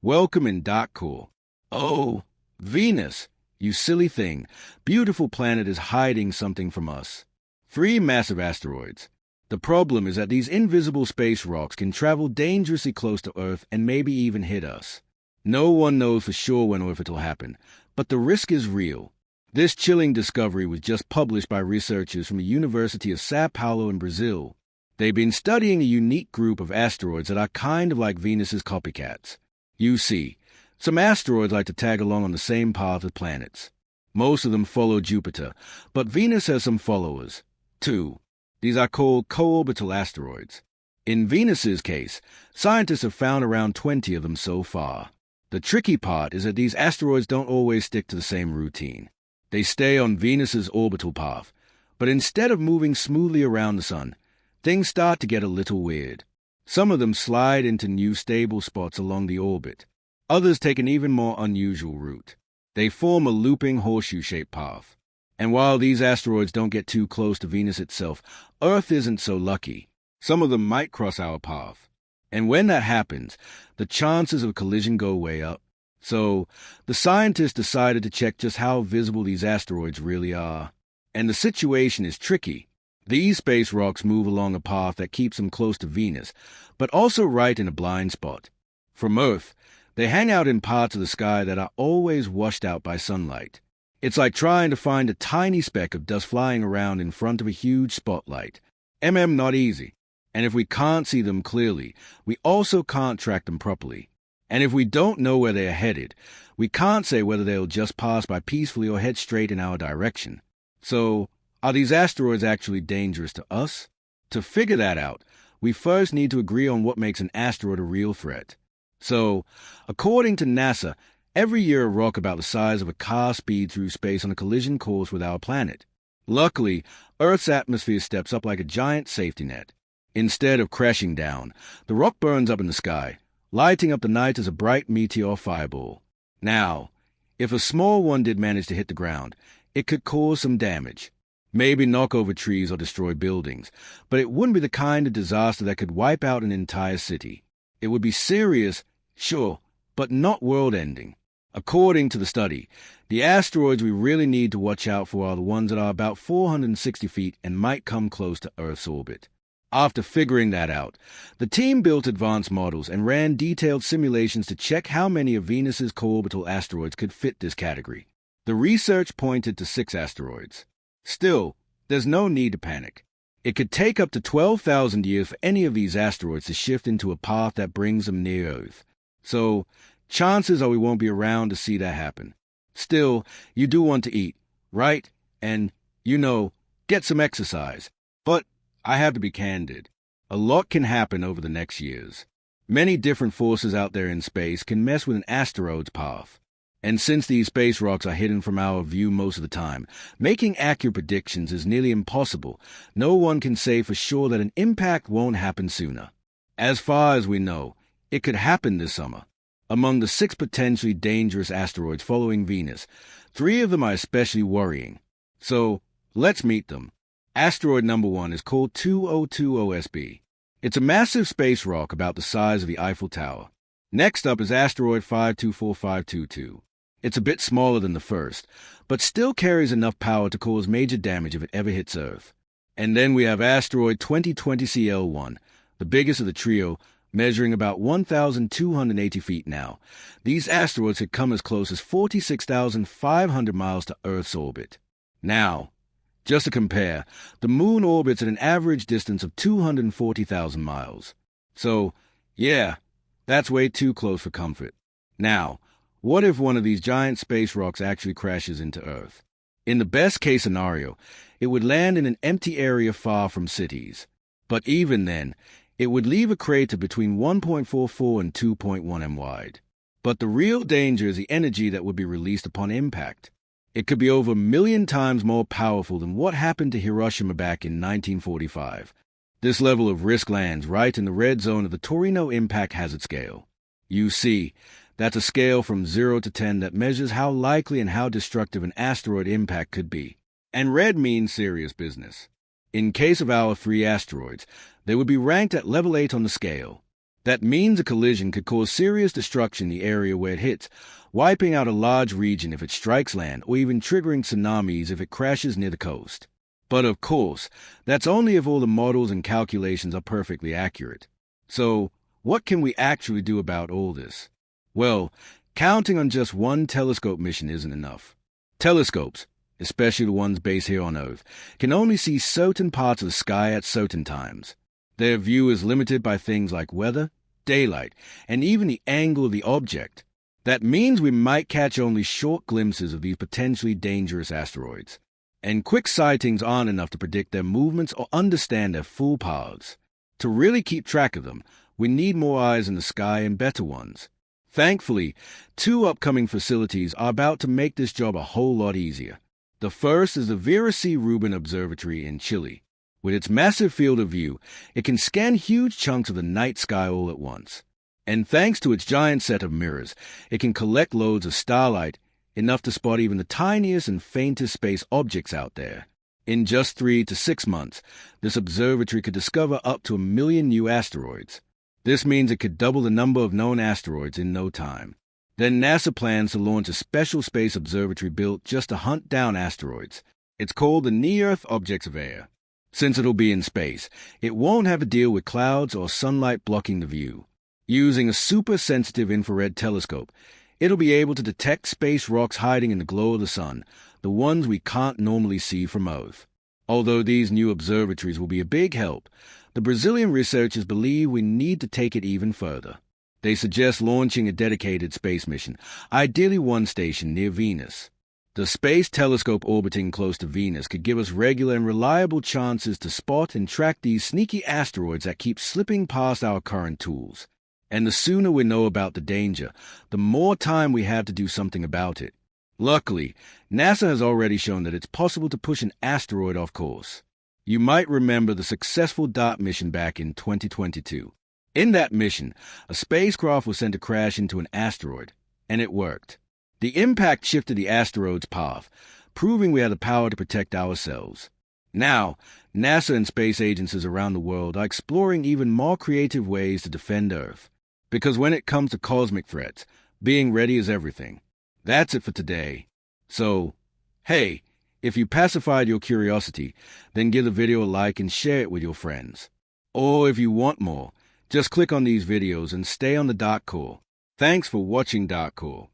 Welcome in Dark Core. Oh, Venus, you silly thing. Beautiful planet is hiding something from us. 3 massive asteroids. The problem is that these invisible space rocks can travel dangerously close to Earth and maybe even hit us. No one knows for sure when or if it'll happen, but the risk is real. This chilling discovery was just published by researchers from the University of Sao Paulo in Brazil. They've been studying a unique group of asteroids that are kind of like Venus's copycats. You see, some asteroids like to tag along on the same path as planets. Most of them follow Jupiter, but Venus has some followers, too. These are called co-orbital asteroids. In Venus's case, scientists have found around 20 of them so far. The tricky part is that these asteroids don't always stick to the same routine. They stay on Venus's orbital path, but instead of moving smoothly around the Sun, things start to get a little weird. Some of them slide into new stable spots along the orbit. Others take an even more unusual route. They form a looping horseshoe-shaped path. And while these asteroids don't get too close to Venus itself, Earth isn't so lucky. Some of them might cross our path. And when that happens, the chances of collision go way up. So, the scientists decided to check just how visible these asteroids really are. And the situation is tricky. These space rocks move along a path that keeps them close to Venus, but also right in a blind spot. From Earth, they hang out in parts of the sky that are always washed out by sunlight. It's like trying to find a tiny speck of dust flying around in front of a huge spotlight. Not easy. And if we can't see them clearly, we also can't track them properly. And if we don't know where they are headed, we can't say whether they'll just pass by peacefully or head straight in our direction. So, are these asteroids actually dangerous to us? To figure that out, we first need to agree on what makes an asteroid a real threat. So, according to NASA, every year a rock about the size of a car speeds through space on a collision course with our planet. Luckily, Earth's atmosphere steps up like a giant safety net. Instead of crashing down, the rock burns up in the sky, lighting up the night as a bright meteor fireball. Now, if a small one did manage to hit the ground, it could cause some damage. Maybe knock over trees or destroy buildings, but it wouldn't be the kind of disaster that could wipe out an entire city. It would be serious, sure, but not world-ending. According to the study, the asteroids we really need to watch out for are the ones that are about 460 feet and might come close to Earth's orbit. After figuring that out, the team built advanced models and ran detailed simulations to check how many of Venus's co-orbital asteroids could fit this category. The research pointed to 6 asteroids. Still, there's no need to panic. It could take up to 12,000 years for any of these asteroids to shift into a path that brings them near Earth. So, chances are we won't be around to see that happen. Still, you do want to eat, right? And, get some exercise. But I have to be candid. A lot can happen over the next years. Many different forces out there in space can mess with an asteroid's path. And since these space rocks are hidden from our view most of the time, making accurate predictions is nearly impossible. No one can say for sure that an impact won't happen sooner. As far as we know, it could happen this summer. Among the 6 potentially dangerous asteroids following Venus, 3 of them are especially worrying. So, let's meet them. Asteroid number 1 is called 2020SB. It's a massive space rock about the size of the Eiffel Tower. Next up is asteroid 524522. It's a bit smaller than the first, but still carries enough power to cause major damage if it ever hits Earth. And then we have asteroid 2020CL1, the biggest of the trio, measuring about 1,280 feet now. These asteroids could come as close as 46,500 miles to Earth's orbit. Now, just to compare, the Moon orbits at an average distance of 240,000 miles. So, yeah, that's way too close for comfort. Now, what if one of these giant space rocks actually crashes into Earth? In the best-case scenario, it would land in an empty area far from cities. But even then, it would leave a crater between 1.44 and 2.1 m wide. But the real danger is the energy that would be released upon impact. It could be over 1 million times more powerful than what happened to Hiroshima back in 1945. This level of risk lands right in the red zone of the Torino impact hazard scale. You see, that's a scale from 0 to 10 that measures how likely and how destructive an asteroid impact could be. And red means serious business. In case of our 3 asteroids, they would be ranked at level 8 on the scale. That means a collision could cause serious destruction in the area where it hits, wiping out a large region if it strikes land or even triggering tsunamis if it crashes near the coast. But of course, that's only if all the models and calculations are perfectly accurate. So, what can we actually do about all this? Well, counting on just one telescope mission isn't enough. Telescopes, especially the ones based here on Earth, can only see certain parts of the sky at certain times. Their view is limited by things like weather, daylight, and even the angle of the object. That means we might catch only short glimpses of these potentially dangerous asteroids. And quick sightings aren't enough to predict their movements or understand their full paths. To really keep track of them, we need more eyes in the sky and better ones. Thankfully, 2 upcoming facilities are about to make this job a whole lot easier. The first is the Vera C. Rubin Observatory in Chile. With its massive field of view, it can scan huge chunks of the night sky all at once. And thanks to its giant set of mirrors, it can collect loads of starlight, enough to spot even the tiniest and faintest space objects out there. In just 3 to 6 months, this observatory could discover up to 1 million new asteroids. This means it could double the number of known asteroids in no time. Then NASA plans to launch a special space observatory built just to hunt down asteroids. It's called the Near-Earth Objects of Air. Since it'll be in space, it won't have to deal with clouds or sunlight blocking the view. Using a super-sensitive infrared telescope, it'll be able to detect space rocks hiding in the glow of the sun, the ones we can't normally see from Earth. Although these new observatories will be a big help, the Brazilian researchers believe we need to take it even further. They suggest launching a dedicated space mission, ideally one station near Venus. The space telescope orbiting close to Venus could give us regular and reliable chances to spot and track these sneaky asteroids that keep slipping past our current tools. And the sooner we know about the danger, the more time we have to do something about it. Luckily, NASA has already shown that it's possible to push an asteroid off course. You might remember the successful DART mission back in 2022. In that mission, a spacecraft was sent to crash into an asteroid, and it worked. The impact shifted the asteroid's path, proving we had the power to protect ourselves. Now, NASA and space agencies around the world are exploring even more creative ways to defend Earth. Because when it comes to cosmic threats, being ready is everything. That's it for today. So, hey, if you pacified your curiosity, then give the video a like and share it with your friends. Or if you want more, just click on these videos and stay on the Dark Core. Thanks for watching Dark Core.